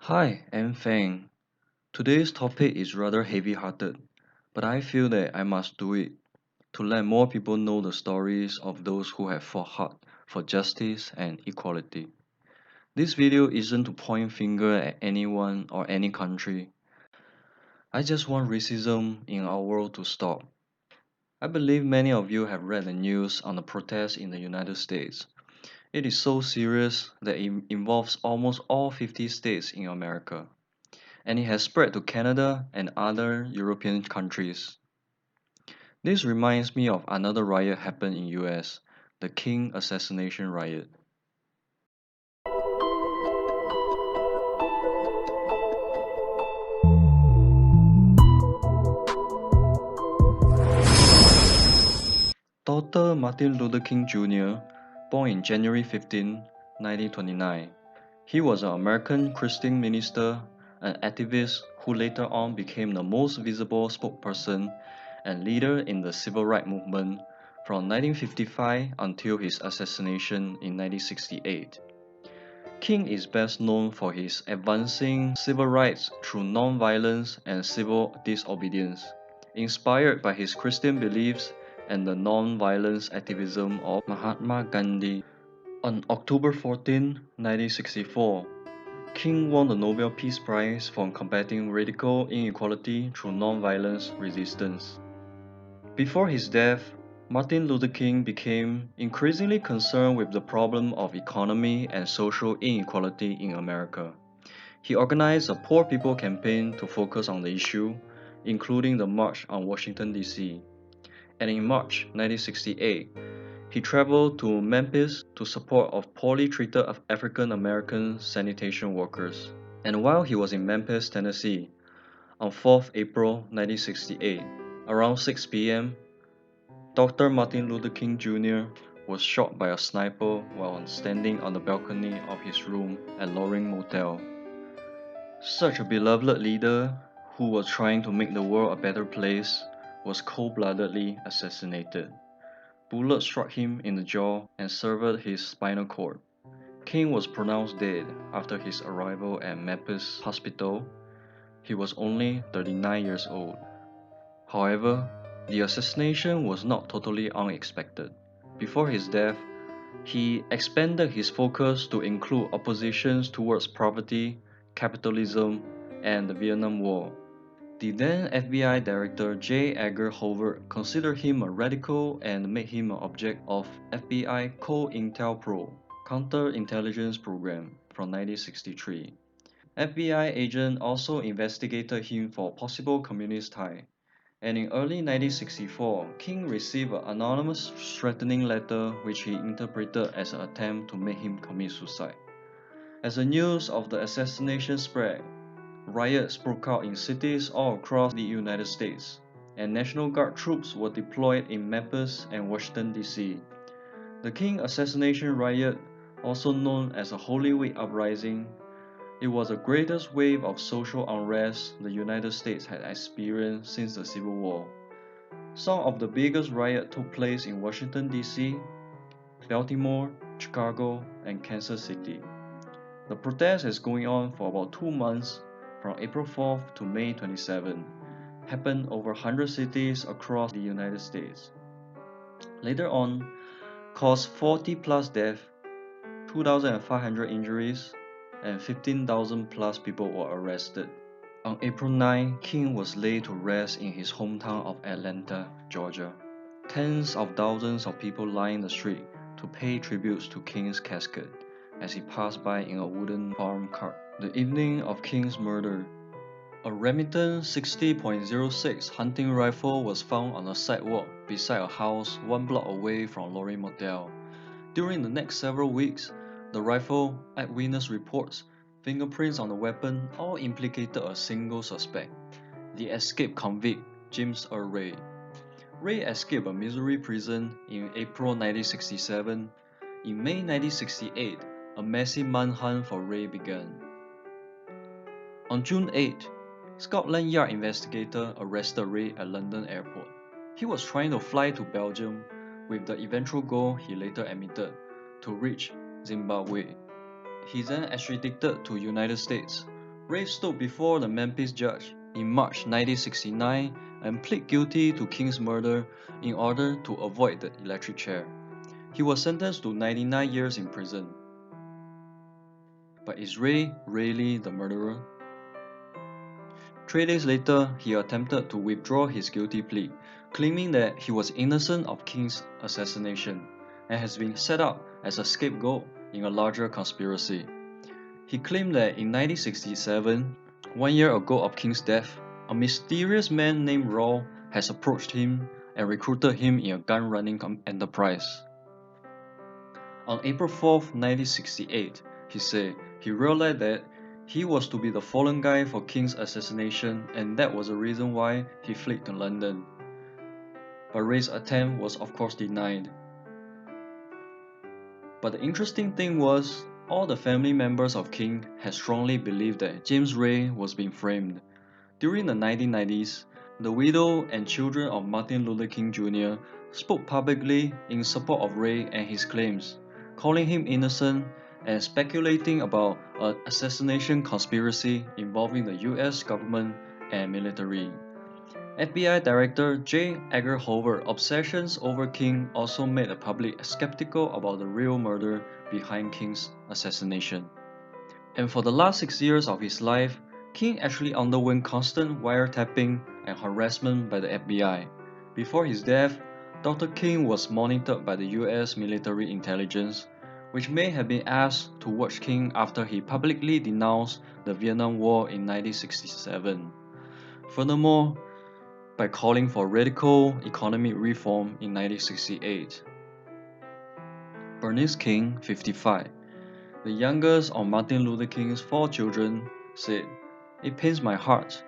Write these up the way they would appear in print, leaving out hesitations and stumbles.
Hi, I'm Feng. Today's topic is rather heavy-hearted, but I feel that I must do it to let more people know the stories of those who have fought hard for justice and equality. This video isn't to point finger at anyone or any country. I just want racism in our world to stop. I believe many of you have read the news on the protests in the United States. It is so serious that it involves almost all 50 states in America, and it has spread to Canada and other European countries. This reminds me of another riot happened in US, the King Assassination riot. Dr. Martin Luther King Jr., born in January 15, 1929, he was an American Christian minister, an activist who later on became the most visible spokesperson and leader in the civil rights movement from 1955 until his assassination in 1968. King is best known for his advancing civil rights through non-violence and civil disobedience, inspired by his Christian beliefs and the non-violence activism of Mahatma Gandhi. On October 14, 1964, King won the Nobel Peace Prize for combating radical inequality through non-violence resistance. Before his death, Martin Luther King became increasingly concerned with the problem of economy and social inequality in America. He organized a Poor People campaign to focus on the issue, including the March on Washington, D.C. And in March 1968, he traveled to Memphis to support of poorly treated African American sanitation workers. And while he was in Memphis, Tennessee, on 4th April 1968, around 6 p.m., Dr. Martin Luther King Jr. was shot by a sniper while standing on the balcony of his room at Loring Motel. Such a beloved leader who was trying to make the world a better place was cold-bloodedly assassinated. Bullets struck him in the jaw and severed his spinal cord. King was pronounced dead after his arrival at Memphis Hospital. He was only 39 years old. However, the assassination was not totally unexpected. Before his death, he expanded his focus to include oppositions towards poverty, capitalism, and the Vietnam War. The then FBI Director J. Edgar Hoover considered him a radical and made him an object of FBI COINTELPRO counterintelligence program from 1963. FBI agents also investigated him for possible communist tie, and in early 1964, King received an anonymous threatening letter which he interpreted as an attempt to make him commit suicide. As the news of the assassination spread, riots broke out in cities all across the United States, and National Guard troops were deployed in Memphis and Washington, D.C. The King assassination riot, also known as the Holy Week Uprising, it was the greatest wave of social unrest the United States had experienced since the Civil War. Some of the biggest riots took place in Washington, D.C., Baltimore, Chicago, and Kansas City. The protest is going on for about 2 months, from April 4th to May 27th, happened over 100 cities across the United States. Later on, caused 40 plus deaths, 2,500 injuries, and 15,000 plus people were arrested. On April 9, King was laid to rest in his hometown of Atlanta, Georgia. Tens of thousands of people lined the street to pay tributes to King's casket as he passed by in a wooden farm cart. The evening of King's murder, a Remington 60.06 hunting rifle was found on a sidewalk beside a house 1 block away from Loring Motel. During the next several weeks, the rifle, eyewitness reports, fingerprints on the weapon all implicated a single suspect, the escaped convict James Earl Ray. Ray escaped a Missouri prison in April 1967. In May 1968, a massive manhunt for Ray began. On June 8, Scotland Yard investigators arrested Ray at London Airport. He was trying to fly to Belgium with the eventual goal, he later admitted, to reach Zimbabwe. He then extradited to United States, Ray stood before the Memphis judge in March 1969 and pleaded guilty to King's murder in order to avoid the electric chair. He was sentenced to 99 years in prison. But is Ray really the murderer? 3 days later, he attempted to withdraw his guilty plea, claiming that he was innocent of King's assassination and has been set up as a scapegoat in a larger conspiracy. He claimed that in 1967, 1 year ago of King's death, a mysterious man named Raw has approached him and recruited him in a gun-running enterprise. On April 4, 1968, he said he realized that he was to be the fallen guy for King's assassination, and that was the reason why he fled to London. But Ray's attempt was of course denied. But the interesting thing was, all the family members of King had strongly believed that James Ray was being framed. During the 1990s, the widow and children of Martin Luther King Jr. spoke publicly in support of Ray and his claims, calling him innocent and speculating about an assassination conspiracy involving the US government and military. FBI Director J. Edgar Hoover's obsessions over King also made the public skeptical about the real murder behind King's assassination. And for the last 6 years of his life, King actually underwent constant wiretapping and harassment by the FBI. Before his death, Dr. King was monitored by the US military intelligence, which may have been asked to watch King after he publicly denounced the Vietnam War in 1967. Furthermore, by calling for radical economic reform in 1968. Bernice King, 55, the youngest of Martin Luther King's 4 children, said, "It pains my heart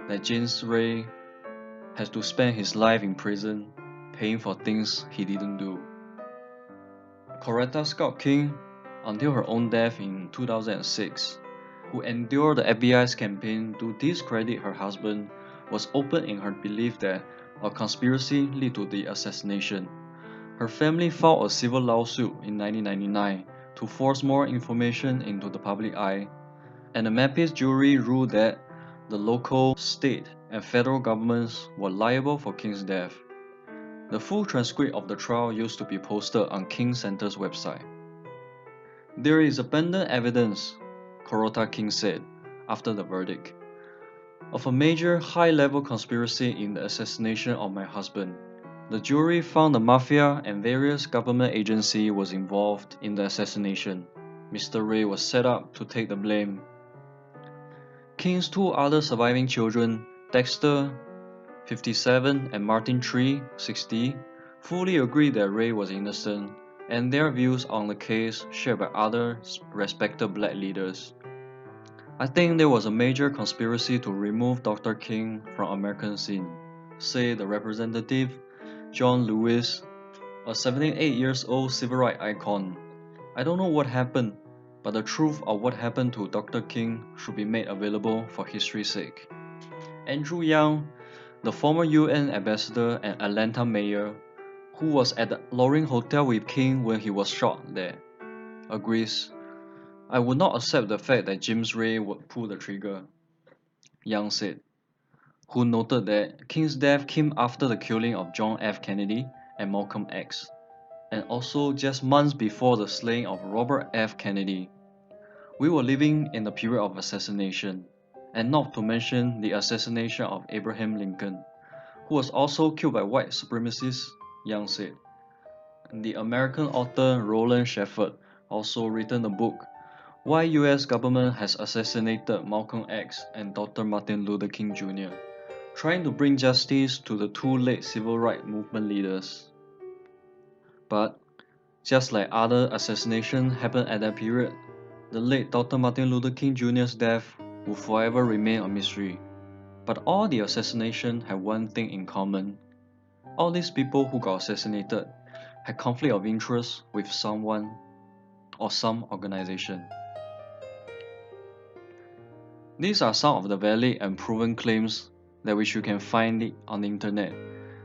that James Ray has to spend his life in prison paying for things he didn't do." Coretta Scott King, until her own death in 2006, who endured the FBI's campaign to discredit her husband, was open in her belief that a conspiracy led to the assassination. Her family filed a civil lawsuit in 1999 to force more information into the public eye, and the Memphis jury ruled that the local, state, and federal governments were liable for King's death. The full transcript of the trial used to be posted on King Center's website. "There is abundant evidence," Coretta King said after the verdict, "of a major high-level conspiracy in the assassination of my husband. The jury found the mafia and various government agencies was involved in the assassination. Mr. Ray was set up to take the blame." King's 2 other surviving children, Dexter, 57, and Martin Tree, 60, fully agreed that Ray was innocent, and their views on the case shared by other respected black leaders. "I think there was a major conspiracy to remove Dr. King from American scene," said the representative John Lewis, a 78-year-old civil rights icon. "I don't know what happened, but the truth of what happened to Dr. King should be made available for history's sake." Andrew Young, the former UN ambassador and Atlanta mayor, who was at the Loring Hotel with King when he was shot there, agrees, "I would not accept the fact that James Ray would pull the trigger," Young said, who noted that King's death came after the killing of John F. Kennedy and Malcolm X, and also just months before the slaying of Robert F. Kennedy. "We were living in a period of assassination, and not to mention the assassination of Abraham Lincoln, who was also killed by white supremacists," Young said. The American author Roland Shepard also written a book, "Why US Government Has Assassinated Malcolm X and Dr. Martin Luther King Jr., trying to bring justice to the 2 late civil rights movement leaders." But, just like other assassinations happened at that period, the late Dr. Martin Luther King Jr.'s death will forever remain a mystery. But all the assassinations have one thing in common. All these people who got assassinated had conflict of interest with someone or some organization. These are some of the valid and proven claims that which you can find on the internet.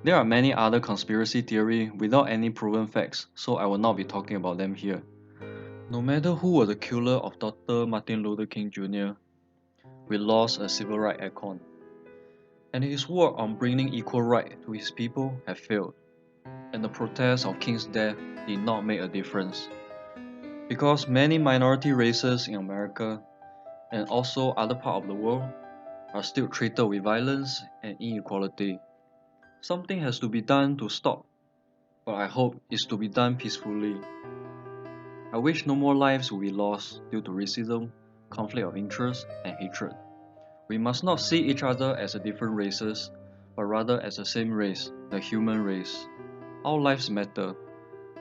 There are many other conspiracy theories without any proven facts, so I will not be talking about them here. No matter who was the killer of Dr. Martin Luther King Jr., we lost a civil rights icon. And his work on bringing equal right to his people had failed, and the protest of King's death did not make a difference. Because many minority races in America and also other parts of the world are still treated with violence and inequality. Something has to be done to stop, but I hope it's to be done peacefully. I wish no more lives will be lost due to racism, conflict of interest, and hatred. We must not see each other as a different races, but rather as the same race, the human race. All lives matter.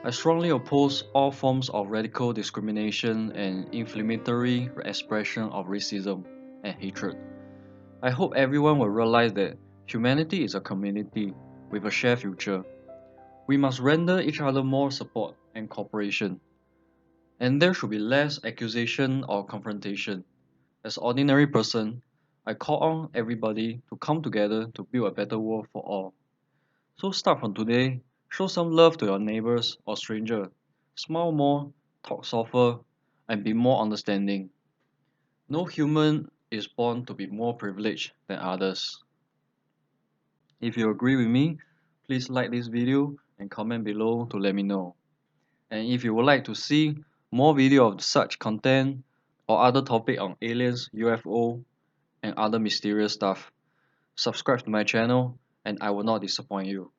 I strongly oppose all forms of radical discrimination and inflammatory expression of racism and hatred. I hope everyone will realize that humanity is a community with a shared future. We must render each other more support and cooperation. And there should be less accusation or confrontation. As an ordinary person, I call on everybody to come together to build a better world for all. So start from today, show some love to your neighbors or stranger. Smile more, talk softer, and be more understanding. No human is born to be more privileged than others. If you agree with me, please like this video and comment below to let me know. And if you would like to see more video of such content or other topic on aliens, UFO, and other mysterious stuff, subscribe to my channel and I will not disappoint you.